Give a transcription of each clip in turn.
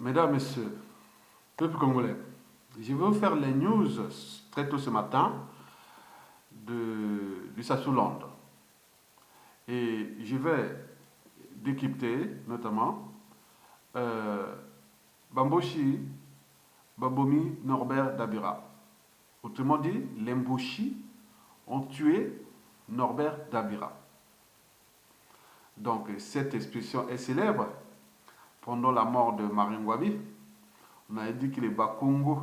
Mesdames, Messieurs, peuple congolais, je vais vous faire les news très tôt ce matin du Sassuland. Et je vais décrypter notamment Bamboshi Babomi Norbert Dabira. Autrement dit, les Mboshi ont tué Norbert Dabira. Donc cette expression est célèbre pendant la mort de Maringwabi. On a dit que les Bakongo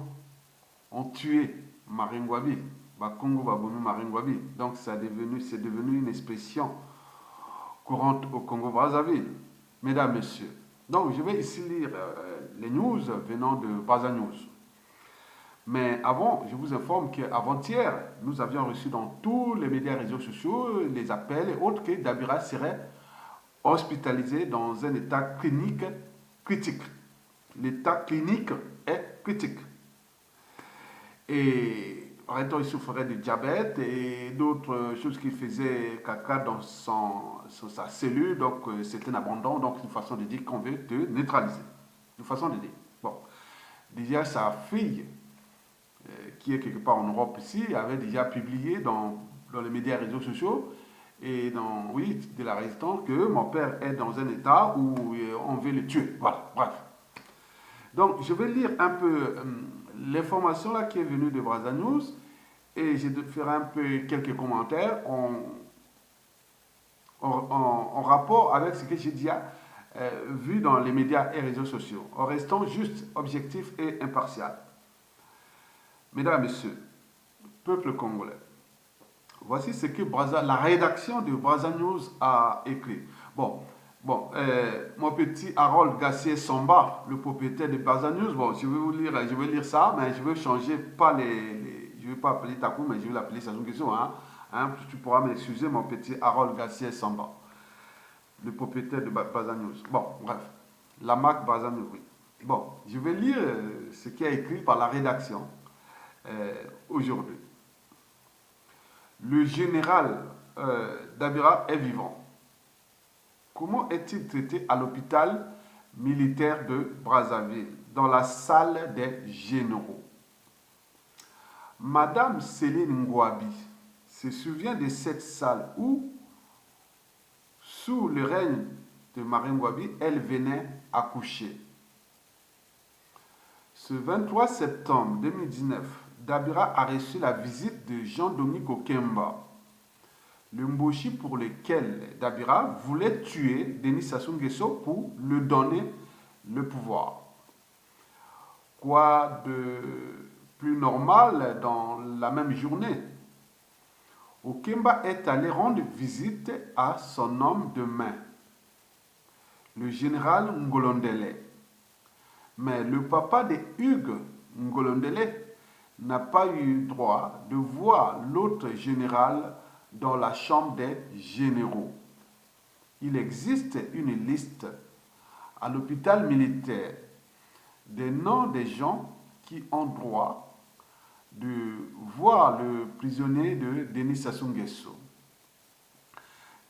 ont tué Maringwabi. Bakongo Babomi Maringwabi. Donc c'est devenu une expression courante au Congo-Brazzaville. Mesdames, Messieurs. Donc je vais ici lire les news venant de Brazza News. Mais avant, je vous informe qu'avant-hier, nous avions reçu dans tous les médias et réseaux sociaux les appels et autres que Dabira serait hospitalisé dans un état clinique critique. L'état clinique est critique. Et arrêtons, il souffrait de diabète et d'autres choses qui faisaient caca dans sa cellule. Donc c'est un abandon, donc une façon de dire qu'on veut te neutraliser. Une façon de dire. Bon. Déjà, sa fille, qui est quelque part en Europe ici, avait déjà publié dans les médias et réseaux sociaux et de la résistance que mon père est dans un état où on veut le tuer. Voilà, bref. Donc, je vais lire un peu l'information là qui est venue de Brazza News et je ferai un peu quelques commentaires en rapport avec ce que j'ai déjà vu dans les médias et réseaux sociaux, en restant juste objectif et impartial. Mesdames, Messieurs, peuple congolais, voici ce que la rédaction de Brazza News a écrit. Mon petit Harold Gassier Samba, le propriétaire de Brazza News, je vais lire ça, mais je vais changer pas je vais pas appeler Takou, mais je vais l'appeler Sassou Nguesso, tu pourras m'excuser, mon petit Harold Gassier Samba, le propriétaire de Brazza News. Bon, bref, la marque Brazza News, oui. Bon, je vais lire ce qui est écrit par la rédaction aujourd'hui. Le général Dabira est vivant. Comment est-il traité à l'hôpital militaire de Brazzaville, dans la salle des généraux? Madame Céline Ngouabi se souvient de cette salle où, sous le règne de Marie Ngouabi, elle venait accoucher. Ce 23 septembre 2019, Dabira a reçu la visite de Jean-Dominique Okemba, le Mboshi pour lequel Dabira voulait tuer Denis Sassou Nguesso pour lui donner le pouvoir. Quoi de plus normal dans la même journée? Okemba est allé rendre visite à son homme de main, le général Ngolondele. Mais le papa de Hugues Ngolondele n'a pas eu droit de voir l'autre général dans la chambre des généraux. Il existe une liste à l'hôpital militaire des noms des gens qui ont droit de voir le prisonnier de Denis Sassou Nguesso.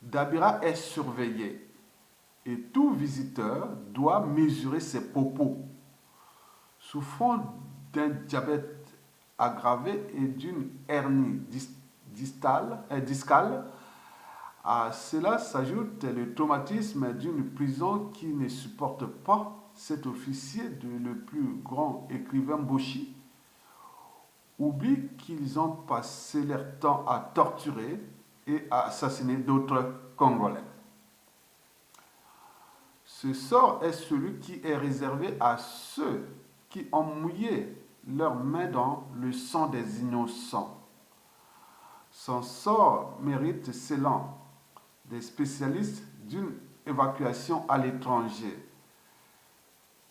Dabira est surveillé et tout visiteur doit mesurer ses propos. Souffrant d'un diabète aggravé et d'une hernie discale, à cela s'ajoute le traumatisme d'une prison qui ne supporte pas cet officier le plus grand écrivain Mboshi. Oublie qu'ils ont passé leur temps à torturer et à assassiner d'autres Congolais. Ce sort est celui qui est réservé à ceux qui ont mouillé leurs mains dans le sang des innocents. Son sort mérite, selon des spécialistes, d'une évacuation à l'étranger.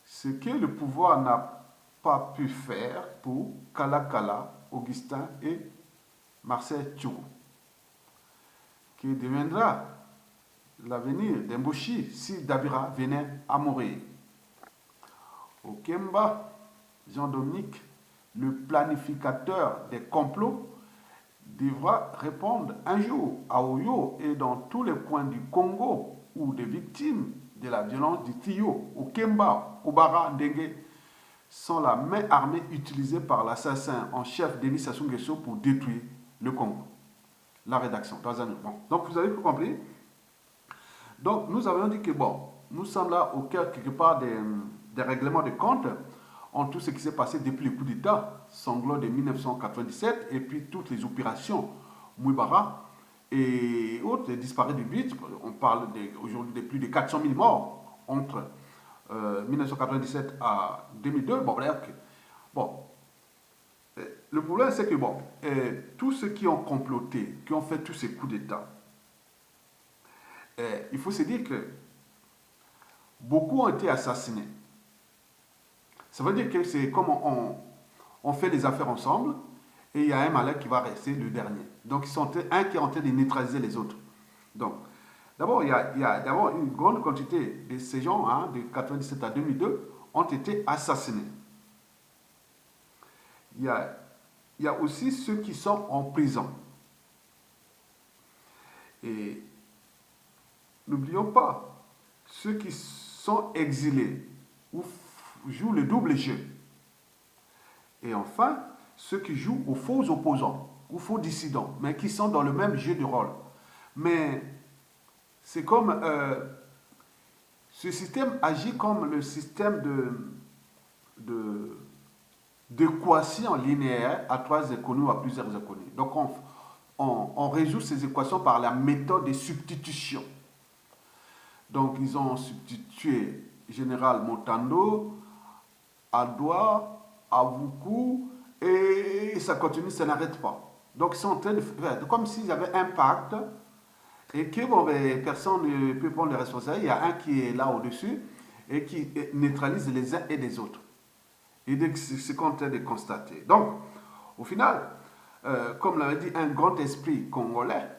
Ce que le pouvoir n'a pas pu faire pour Kalakala, Augustin et Marcel Tchourou. Que deviendra l'avenir d'Mboshi si Dabira venait à mourir? Okemba, Jean-Dominique, le planificateur des complots, devra répondre un jour à Oyo et dans tous les coins du Congo où des victimes de la violence du trio, Okemba, Obara, Ndenge, sont la main armée utilisée par l'assassin en chef Denis Sassou Nguesso pour détruire le Congo. La rédaction, bon. Donc vous avez compris. Donc nous avons dit que bon, nous sommes là au cœur quelque part des règlements de compte en tout ce qui s'est passé depuis le coup d'État sanglant de 1997 et puis toutes les opérations Mouibara et autres disparus du but. On parle aujourd'hui de plus de 400 000 morts entre 1997 à 2002. Bon, bref, bon. Le problème, c'est que bon, tous ceux qui ont comploté, qui ont fait tous ces coups d'État, il faut se dire que beaucoup ont été assassinés. Ça veut dire que c'est comme on fait les affaires ensemble et il y a un malin qui va rester le dernier. Donc, ils sont un qui est en train de neutraliser les autres. Donc, d'abord, il y a d'abord une grande quantité de ces gens, hein, de 1997 à 2002, ont été assassinés. Il y a aussi ceux qui sont en prison. Et n'oublions pas, ceux qui sont exilés ou jouent le double jeu. Et enfin, ceux qui jouent aux faux opposants ou faux dissidents, mais qui sont dans le même jeu de rôle. Mais c'est comme... ce système agit comme le système d'équations linéaires à 3 économies ou à plusieurs économies. Donc on résout ces équations par la méthode de substitution. Donc ils ont substitué Général Montando, Adoua, Avoukou, et ça continue, ça n'arrête pas. Donc ils sont en train de faire comme s'il y avait un pacte et que bon, ben, personne ne peut prendre les responsabilités. Il y a un qui est là au-dessus et qui neutralise les uns et les autres. Et c'est ce qu'on est en train de constater. Donc, au final, comme l'avait dit un grand esprit congolais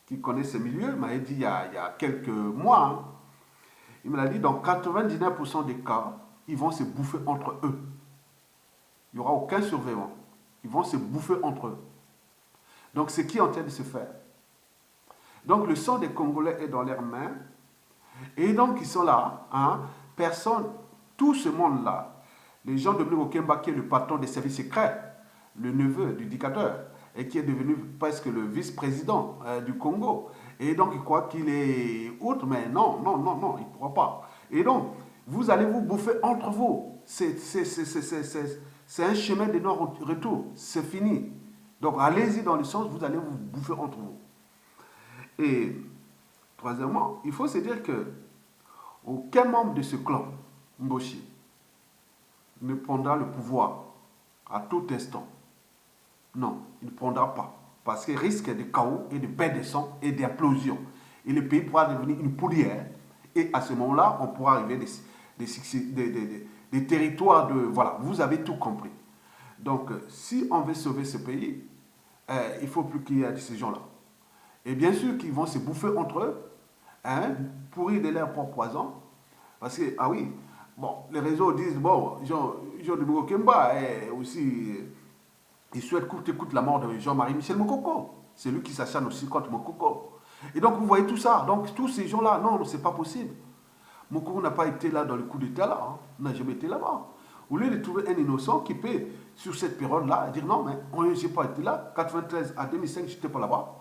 qui connaît ce milieu, m'avait dit il y a quelques mois, hein, il me l'a dit, dans 99% des cas, ils vont se bouffer entre eux. Il n'y aura aucun survivant. Ils vont se bouffer entre eux. Donc, c'est qui est en train de se faire. Donc, le sang des Congolais est dans leurs mains. Et donc, ils sont là. Hein, personne, tout ce monde-là, les gens de Okemba, qui est le patron des services secrets, le neveu du dictateur, et qui est devenu presque le vice-président du Congo. Et donc, il croit qu'il est autre, mais non, il ne pourra pas. Et donc, vous allez vous bouffer entre vous. C'est un chemin de non-retour. C'est fini. Donc, allez-y dans le sens, vous allez vous bouffer entre vous. Et, troisièmement, il faut se dire que aucun membre de ce clan, Mboshi, ne prendra le pouvoir à tout instant. Non, il ne prendra pas. Parce qu'il risque de chaos et de perte de sang et d'implosion. Et le pays pourra devenir une poudrière. Et à ce moment-là, on pourra arriver des territoires de... Voilà, vous avez tout compris. Donc, si on veut sauver ce pays, il ne faut plus qu'il y ait ces gens-là. Et bien sûr qu'ils vont se bouffer entre eux, hein, pourrir de leur propre poison. Parce que, ah oui, bon, les réseaux disent, bon, Jean de Mokemba aussi, il souhaite coûte la mort de Jean-Marie Michel Mokoko. C'est lui qui s'acharne aussi contre Mokoko. Et donc, vous voyez tout ça. Donc, tous ces gens-là, non, c'est pas possible. Mokoko n'a pas été là dans le coup d'État là, hein. On n'a jamais été là-bas. Au lieu de trouver un innocent qui peut, sur cette période-là, dire non, mais je n'ai pas été là. 93 à 2005, je n'étais pas là-bas.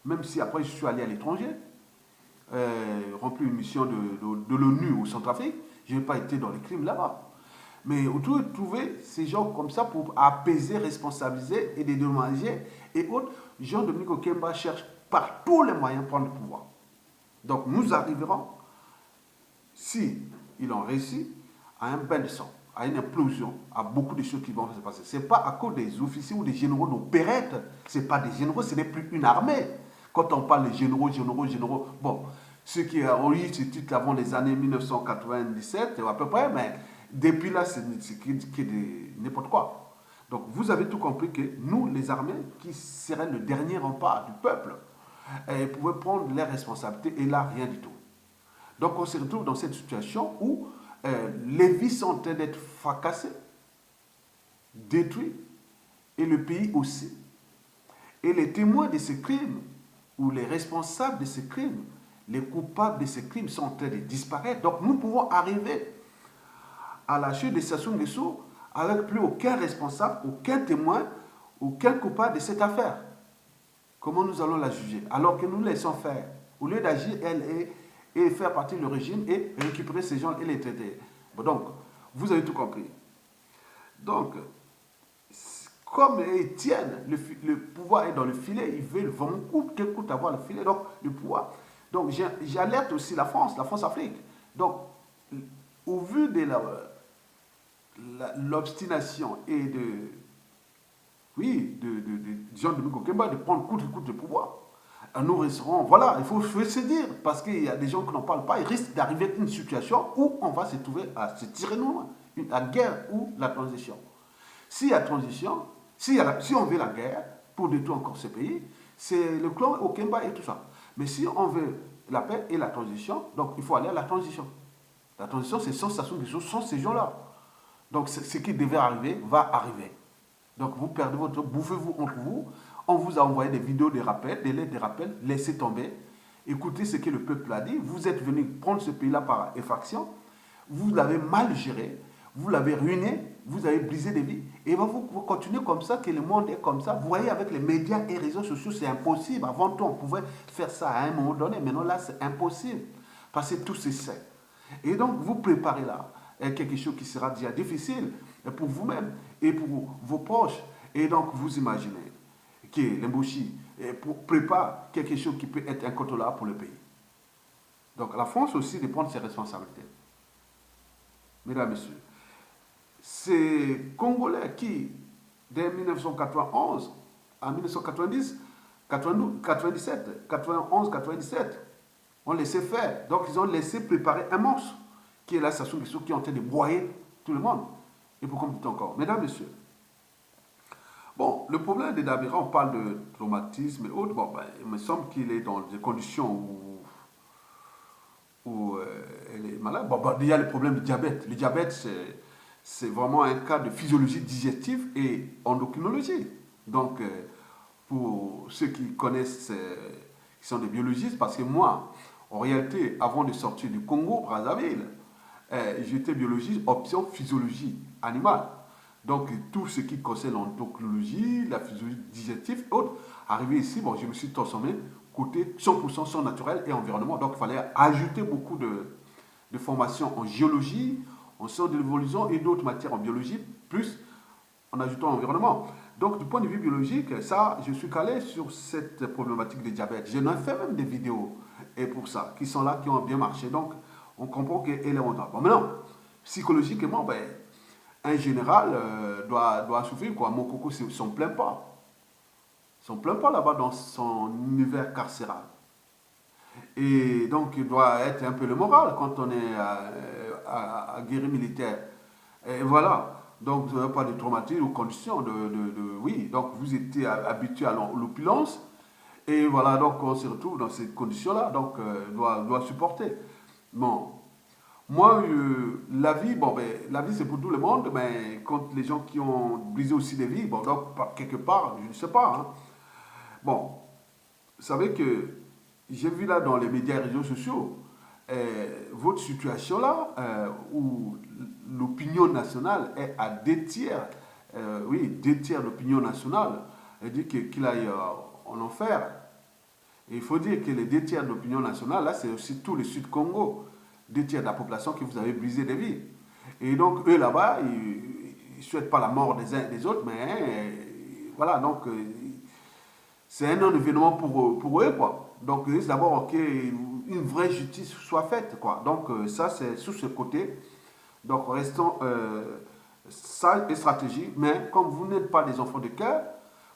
Même si après, je suis allé à l'étranger, rempli une mission de l'ONU au Centrafrique, je n'ai pas été dans les crimes là-bas. Mais autour de trouver ces gens comme ça pour apaiser, responsabiliser et dédommager et autres, Jean-Dominique Okemba cherche par tous les moyens de prendre le pouvoir. Donc nous arriverons, si il en réussit, à un bain de sang, à une implosion, à beaucoup de choses qui vont se passer. Ce n'est pas à cause des officiers ou des généraux d'opérette, ce n'est pas des généraux, ce n'est plus une armée. Quand on parle de généraux, bon, ceux qui ont eu ce titre avant les années 1997, à peu près, mais depuis là, c'est n'importe quoi. Donc, vous avez tout compris que nous, les armées, qui seraient le dernier rempart du peuple, pouvaient prendre leurs responsabilités, et là, rien du tout. Donc, on se retrouve dans cette situation où les vies sont en train d'être fracassées, détruites, et le pays aussi. Et les témoins de ces crimes, ou les responsables de ces crimes, Les coupables de ces crimes sont en train de disparaître. Donc nous pouvons arriver à la chute de Sassou Nguesso avec plus aucun responsable, aucun témoin, aucun coupable de cette affaire. Comment nous allons la juger? Alors que nous laissons faire. Au lieu d'agir, et faire partie du régime et récupérer ces gens et les traiter. Bon, donc, vous avez tout compris. Donc, comme ils tiennent, le pouvoir est dans le filet, ils veulent vraiment coûte que coûte avoir le filet, donc le pouvoir. Donc, j'alerte aussi la France-Afrique. Donc, au vu de l'obstination et de Jean-Dominique Okemba de prendre coûte que coûte le pouvoir, nous resterons, voilà, il faut se dire, parce qu'il y a des gens qui n'en parlent pas, il risque d'arriver à une situation où on va se trouver à se tirer loin, la guerre ou la transition. S'il y a transition, si on veut la guerre pour détruire encore ce pays, c'est le clan Okemba et tout ça. Mais si on veut la paix et la transition, donc il faut aller à la transition. La transition, c'est sans Sassou Nguesso, sans ces gens-là. Donc ce qui devait arriver, va arriver. Donc vous perdez votre, bouffez-vous entre vous. On vous a envoyé des vidéos de rappel, des lettres de rappel, laissez tomber. Écoutez ce que le peuple a dit. Vous êtes venu prendre ce pays-là par effraction. Vous l'avez mal géré. Vous l'avez ruiné. Vous avez brisé des vies. Et vous continuez comme ça, que le monde est comme ça. Vous voyez, avec les médias et les réseaux sociaux, c'est impossible. Avant tout, on pouvait faire ça à un moment donné. Maintenant, là, c'est impossible. Parce que tout se sait. Et donc, vous préparez là quelque chose qui sera déjà difficile pour vous-même et pour vos proches. Et donc, vous imaginez que l'Embouchi prépare quelque chose qui peut être incontrôlable pour le pays. Donc, la France aussi de prendre ses responsabilités. Mesdames, Messieurs, ces Congolais qui, dès 1991 à 1990, 97, 91, 97, ont laissé faire. Donc, ils ont laissé préparer un monstre qui est là, Sassou Nguesso, qui est en train de broyer tout le monde. Et pour comme tout encore. Mesdames, Messieurs, bon, le problème de Dabira, on parle de traumatisme et autres. Bon, ben, il me semble qu'il est dans des conditions où elle est malade. Bon, ben, il y a le problème du diabète. Le diabète, c'est vraiment un cas de physiologie digestive et endocrinologie. Donc, pour ceux qui connaissent, qui sont des biologistes, parce que moi, en réalité, avant de sortir du Congo, Brazzaville, j'étais biologiste, option physiologie animale. Donc, tout ce qui concerne l'endocrinologie, la physiologie digestive et autres, arrivé ici, bon, je me suis transformé côté 100% sang naturel et environnement. Donc, il fallait ajouter beaucoup de formations en géologie, en sciences de l'évolution et d'autres matières en biologie, plus en ajoutant environnement. Donc, du point de vue biologique, ça, je suis calé sur cette problématique de diabète. J'en ai fait même des vidéos et pour ça, qui sont là, qui ont bien marché. Donc, on comprend qu'elle est en train. Bon, maintenant, psychologiquement, ben, un général doit souffrir, quoi. Mon coco ne s'en plaint pas. Il s'en plaint pas là-bas dans son univers carcéral. Et donc, il doit être un peu le moral quand on est à guerre militaire. Et voilà. Donc, vous n'avez pas de traumatisme ou conditions oui, donc vous étiez habitué à l'opulence. Et voilà, donc on se retrouve dans ces conditions-là. Donc, doit supporter. Bon. Moi, la vie, bon, ben, la vie c'est pour tout le monde, mais quand les gens qui ont brisé aussi des vies, bon, donc quelque part, je ne sais pas. Hein. Bon, vous savez que j'ai vu là dans les médias et réseaux sociaux, votre situation là, où l'opinion nationale est à 2 tiers, oui, 2 tiers de l'opinion nationale, elle dit qu'il aille en enfer. Et il faut dire que les 2 tiers de l'opinion nationale, là, c'est aussi tout le Sud-Congo. 2 tiers de la population que vous avez brisé des vies. Et donc, eux là-bas, ils ne souhaitent pas la mort des uns et des autres, mais voilà, donc c'est un non-événement pour eux, quoi. Donc, ils risquent d'abord qu'une vraie justice soit faite, quoi. Donc, ça, c'est sur ce côté. Donc, restons sage et stratégie, mais comme vous n'êtes pas des enfants de cœur,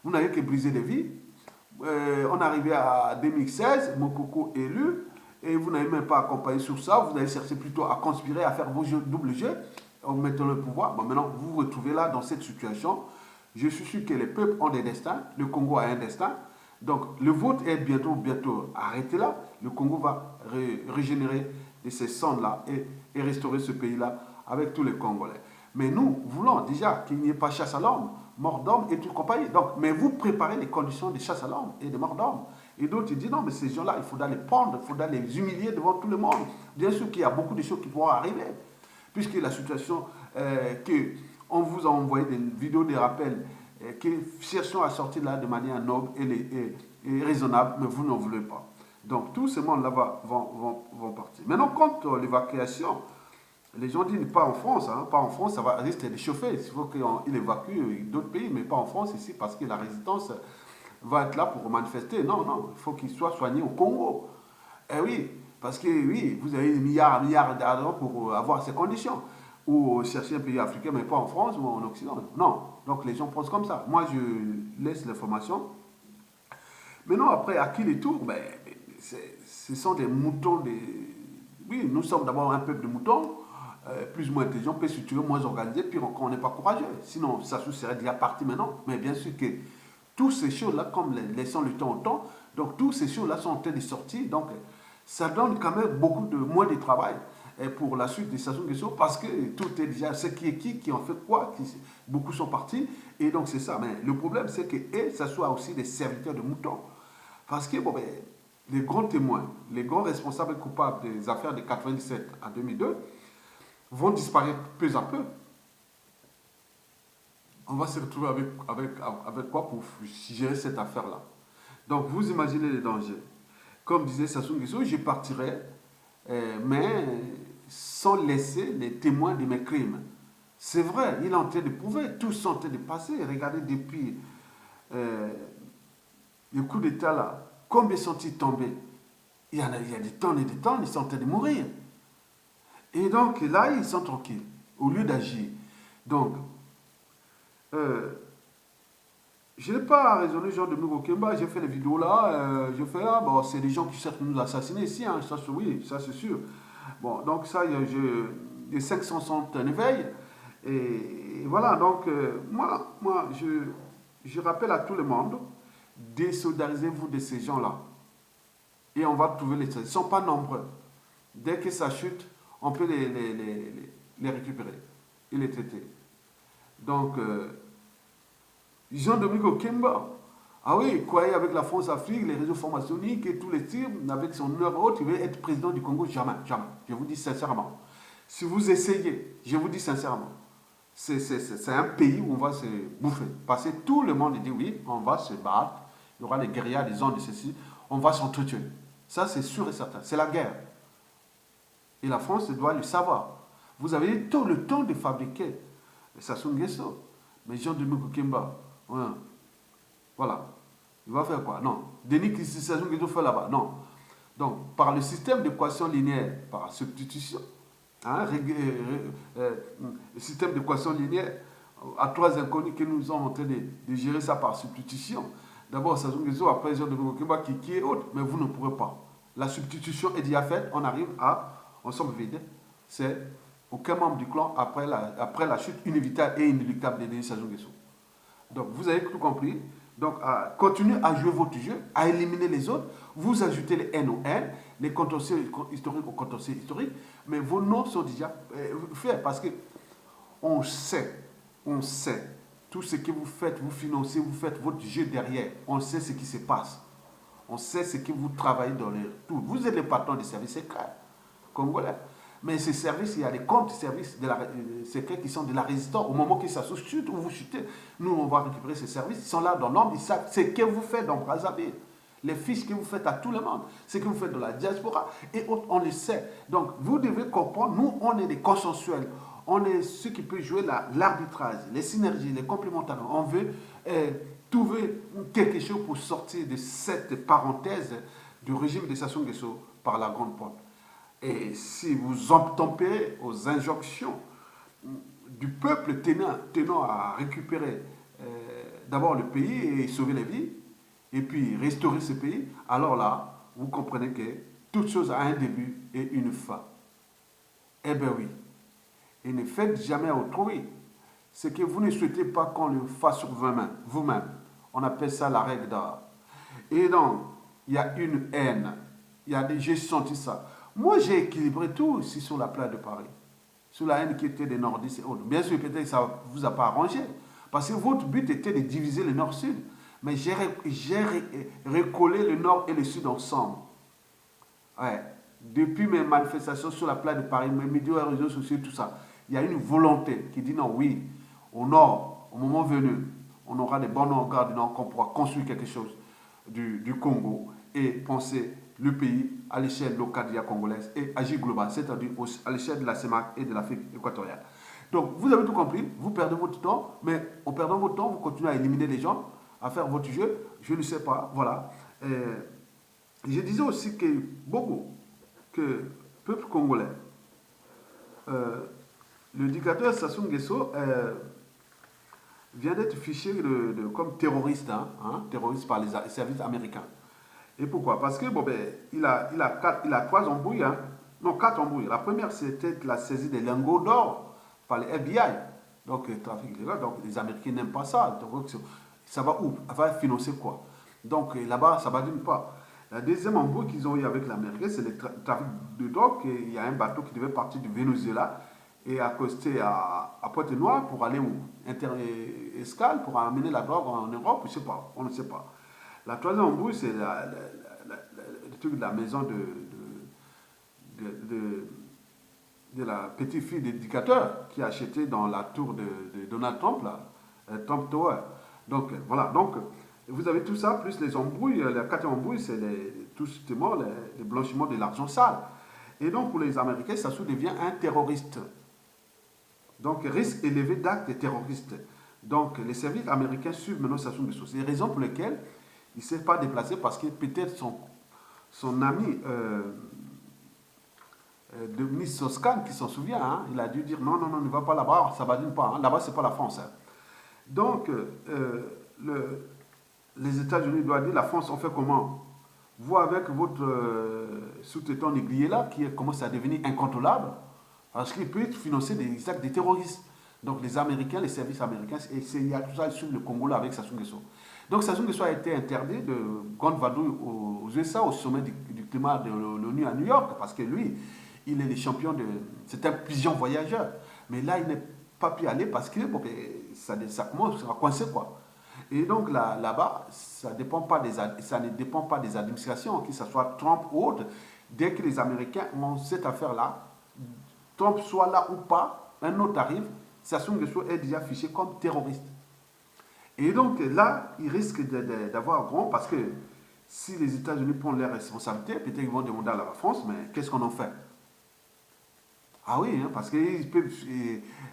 vous n'avez que briser des vies. On est arrivé à 2016, Mokoko élu, et vous n'avez même pas accompagné sur ça, vous avez cherché plutôt à conspirer, à faire vos double jeux, en mettant le pouvoir. Bon, maintenant, vous vous retrouvez là, dans cette situation. Je suis sûr que les peuples ont des destins, le Congo a un destin. Donc, le vote est bientôt arrêté là. Le Congo va régénérer de ces cendres-là et restaurer ce pays-là avec tous les Congolais. Mais nous voulons déjà qu'il n'y ait pas chasse à l'homme, mort d'homme et tout compagnie. Donc, mais vous préparez les conditions de chasse à l'homme et de mort d'homme. Et d'autres disent non, mais ces gens-là, il faudra les prendre, il faudra les humilier devant tout le monde. Bien sûr qu'il y a beaucoup de choses qui pourront arriver, puisque la situation que on vous a envoyé des vidéos de rappel que cherchons à sortir là de manière noble et raisonnable, mais vous n'en voulez pas. Donc tous ces mondes-là vont partir. Maintenant, quant à l'évacuation, les gens disent pas en France, hein, pas en France, ça va rester d'échauffer. Il faut qu'il évacue d'autres pays, mais pas en France ici, parce que la résistance va être là pour manifester. Non, non, il faut qu'il soit soigné au Congo. Eh oui, parce que oui, vous avez des milliards d'argent pour avoir ces conditions. Ou chercher un pays africain, mais pas en France ou en Occident. Non, donc les gens pensent comme ça. Moi, je laisse l'information. Maintenant, après, à qui les tours, ben, ce sont des moutons. Oui, nous sommes d'abord un peuple de moutons, plus ou moins intelligents, plus structurés, moins organisés, puis on n'est pas courageux. Sinon, ça serait déjà parti maintenant. Mais bien sûr que toutes ces choses-là, comme laissant le temps au temps, donc toutes ces choses-là sont en train de sortir. Donc, ça donne quand même beaucoup de moins de travail pour la suite des Sassou Nguesso, parce que tout est déjà, c'est qui en fait quoi, beaucoup sont partis, et donc c'est ça. Mais le problème, c'est que ça soit aussi des serviteurs de moutons. Parce que, bon, ben, les grands témoins, les grands responsables coupables des affaires de 97 à 2002 vont disparaître peu à peu. On va se retrouver avec quoi pour gérer cette affaire-là. Donc, vous imaginez les dangers. Comme disait Sassou Nguesso, je partirai, mais sans laisser les témoins de mes crimes. C'est vrai, il est en train de prouver, tous sont en train de passer. Regardez depuis le coup d'État là, combien sont-ils tombés? Il y a des tonnes et des tonnes, ils sont en train de mourir. Et donc là, ils sont tranquilles, au lieu d'agir. Donc, je n'ai pas raisonné genre de Mugo Kemba, j'ai fait les vidéos là, je fais, ah bon, c'est des gens qui cherchent à nous assassiner ici, hein, ça, oui, ça c'est sûr. Bon, donc ça, les 500 sont en éveil. Et voilà, donc moi je rappelle à tout le monde, désolidarisez-vous de ces gens-là. Et on va trouver les... Ils ne sont pas nombreux. Dès que ça chute, on peut les récupérer et les traiter. Donc, Jean-Dominique Okemba, ah oui, croyez avec la France-Afrique, les réseaux formationniques et tous les tirs, avec son heure haute, il veut être président du Congo. Jamais, jamais. Je vous dis sincèrement. Si vous essayez, je vous dis sincèrement, c'est un pays où on va se bouffer. Parce que tout le monde dit oui, on va se battre, il y aura les guerriers, des zones de ceci, on va s'entretuer. Ça, c'est sûr et certain. C'est la guerre. Et la France doit le savoir. Vous avez tout le temps de fabriquer Sassou Nguesso. Mais Jean-Dominique Okemba, ouais, voilà. Il va faire quoi? Non. Denis Sassou Nguesso fait là-bas. Non. Donc, par le système d'équation linéaire, par substitution, hein, le système d'équation linéaire, à trois inconnus que nous sommes en train de gérer ça par substitution. D'abord, Sassou Nguesso, après Jean-Dominique Okemba qui est autre, mais vous ne pourrez pas. La substitution est déjà faite, on arrive à, on sommes vides. C'est aucun membre du clan après la chute inévitable et inéluctable de Denis Sassou Nguesso. Donc, vous avez tout compris. Donc, continuez à jouer votre jeu, à éliminer les autres. Vous ajoutez les N aux N, les contentieux historiques aux contentieux historiques. Mais vos noms sont déjà faits parce que on sait, tout ce que vous faites, vous financez, vous faites votre jeu derrière. On sait ce qui se passe. On sait ce que vous travaillez dans les... Tout. Vous êtes les patrons des services secrets congolais. Mais ces services, il y a des comptes services secrets qui sont de la résistance. Au moment que ça se chute ou vous chutez, nous, on va récupérer ces services. Ils sont là dans l'ombre, ils savent ce que vous faites dans Brazzaville. Les fiches que vous faites à tout le monde, ce que vous faites dans la diaspora, et autres, on le sait. Donc, vous devez comprendre, nous, on est des consensuels. On est ceux qui peuvent jouer l'arbitrage, les synergies, les complémentaires. On veut trouver quelque chose pour sortir de cette parenthèse du régime de Sassou Nguesso par la grande porte. Et si vous obtempérez aux injonctions du peuple tenant à récupérer d'abord le pays et sauver les vies, et puis restaurer ce pays, alors là, vous comprenez que toute chose a un début et une fin. Eh bien oui. Et ne faites jamais autrui. C'est que vous ne souhaitez pas qu'on le fasse sur vous-même. On appelle ça la règle d'or. Et donc, il y a une haine. J'ai senti ça. Moi, j'ai équilibré tout ici sur la plage de Paris. Sur la haine qui était des nordistes et autres. Bien sûr, peut-être que ça ne vous a pas arrangé. Parce que votre but était de diviser le nord-sud. Mais j'ai recollé le Nord et le Sud ensemble. Ouais. Depuis mes manifestations sur la place de Paris, mes médias et réseaux sociaux, tout ça, il y a une volonté qui dit non, oui, au Nord, au moment venu, on aura des bons organes du Nord qu'on pourra construire quelque chose du Congo et penser le pays à l'échelle locale congolaise et agir global, c'est-à-dire à l'échelle de la CEMAC et de l'Afrique équatoriale. Donc, vous avez tout compris, vous perdez votre temps, mais en perdant votre temps, vous continuez à éliminer les gens, à faire votre jeu, je ne sais pas, voilà. Je disais aussi que beaucoup, que le peuple congolais, le dictateur Sassou Nguesso vient d'être fiché comme terroriste, terroriste par les services américains. Et pourquoi? Parce que bon, ben, il a 3 embrouilles, non 4 embrouilles. La première, c'était la saisie des lingots d'or par les FBI. Donc, trafic illégal, donc les Américains n'aiment pas ça. Donc, ça va où? Ça va financer quoi? Donc, là-bas, ça ne badine pas. La deuxième embrouille qu'ils ont eu avec l'Amérique, c'est le trafic de drogue. Il y a un bateau qui devait partir du Venezuela et accoster à Pointe-Noire pour aller où? Escale, pour amener la drogue en Europe, je ne sais pas, on ne sait pas. La troisième embrouille, c'est le truc de la maison de la petite fille du dictateur qui a acheté dans la tour de Donald Trump, là, Trump Tower. Donc, voilà. Donc, vous avez tout ça, plus les embrouilles. La quatrième embrouille, c'est tout justement le blanchiment de l'argent sale. Et donc, pour les Américains, Sassou devient un terroriste. Donc, risque élevé d'actes terroristes. Donc, les services américains suivent maintenant Sassou Nguesso. C'est les raisons pour lesquelles il ne s'est pas déplacé, parce que peut-être son ami Denis Soscan, qui s'en souvient, il a dû dire non, ne va pas là-bas, ça ne badine pas. Là-bas, ce n'est pas la France. Donc, les États-Unis doivent dire la France, on fait comment? Vous, avec votre sous-traitant négligé là, qui commence à devenir incontrôlable, parce qu'il peut financer des actes de terroristes. Donc les Américains, les services américains, et il y a tout ça sur le Congo là avec Sassou Nguesso. Donc Sassou Nguesso a été interdit de grande vadrouille aux USA, au sommet du climat de l'ONU à New York, parce que lui, il est le champion de... C'est un pigeon voyageur. Mais là, il n'est pas pu aller parce que bon, ça commence à coincer quoi. Et donc là-bas, ça ne dépend pas des administrations, que ce soit Trump ou autre. Dès que les Américains ont cette affaire-là, Trump soit là ou pas, un autre arrive, Sassou Nguesso est déjà fiché comme terroriste. Et donc là, il risque d'avoir grand parce que si les États-Unis prennent leurs responsabilités, peut-être qu'ils vont demander à la France, mais qu'est-ce qu'on en fait? Ah oui, parce qu'ils peuvent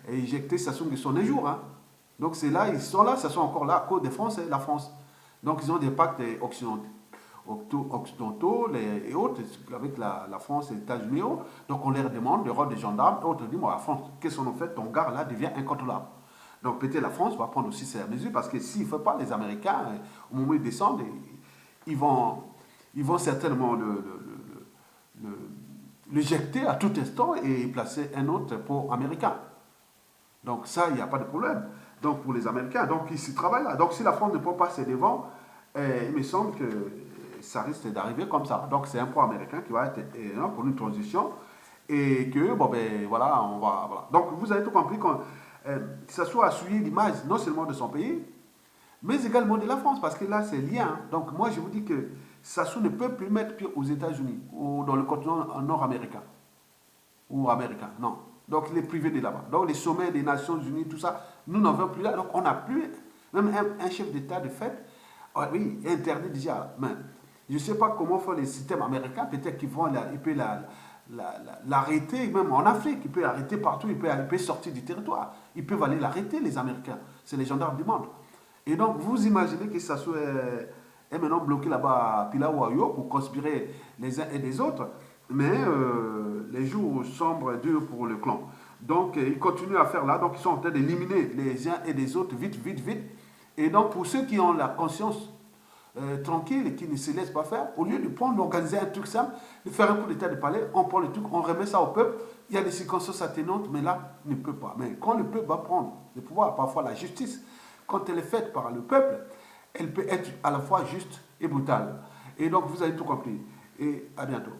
éjecter Sassou Nguesso un jour. Donc c'est là, ils sont là, ça sont encore là à cause des Français, la France. Donc ils ont des pactes occidentaux et autres, avec la France et les États-Unis. Donc on leur demande, le rôle des gendarmes, d'autres disent, la France, qu'est-ce qu'on en fait? Ton gars là devient incontrôlable. Donc peut-être la France va prendre aussi ses mesures, parce que s'il ne fait pas, les Américains, au moment où ils descendent, ils vont certainement l'éjecter à tout instant et placer un autre pour américain. Donc ça, il n'y a pas de problème. Donc pour les Américains, donc ils s'y travaillent là. Donc si la France ne prend pas ses devants, il me semble que ça risque d'arriver comme ça. Donc c'est un point américain qui va être pour une transition et que, bon ben voilà, on va... Voilà. Donc vous avez tout compris que ça soit assuré l'image non seulement de son pays, mais également de la France, parce que là c'est lié. Donc moi je vous dis que Sassou ne peut plus mettre pied aux États-Unis ou dans le continent nord-américain ou américain, non. Donc il est privé de là-bas. Donc les sommets des Nations Unies, tout ça, nous n'en avons plus là. Donc on n'a plus, même un chef d'État de fait, oui, interdit déjà. Mais je ne sais pas comment font les systèmes américains, peut-être qu'ils vont, il peut l'arrêter, même en Afrique, il peut arrêter partout, il peut sortir du territoire. Ils peuvent aller l'arrêter, les Américains. C'est les gendarmes du monde. Et donc vous imaginez que ça soit... est maintenant bloqué là-bas à Pilawayo pour conspirer les uns et les autres. Mais les jours sombres durs pour le clan. Donc ils continuent à faire là. Donc ils sont en train d'éliminer les uns et les autres vite. Et donc pour ceux qui ont la conscience tranquille et qui ne se laissent pas faire, au lieu de prendre, d'organiser un truc simple, de faire un coup d'état de palais, on prend le truc, on remet ça au peuple. Il y a des circonstances atténuantes, mais là, il ne peut pas. Mais quand le peuple va prendre le pouvoir, parfois la justice, quand elle est faite par le peuple, elle peut être à la fois juste et brutale. Et donc, vous avez tout compris. Et à bientôt.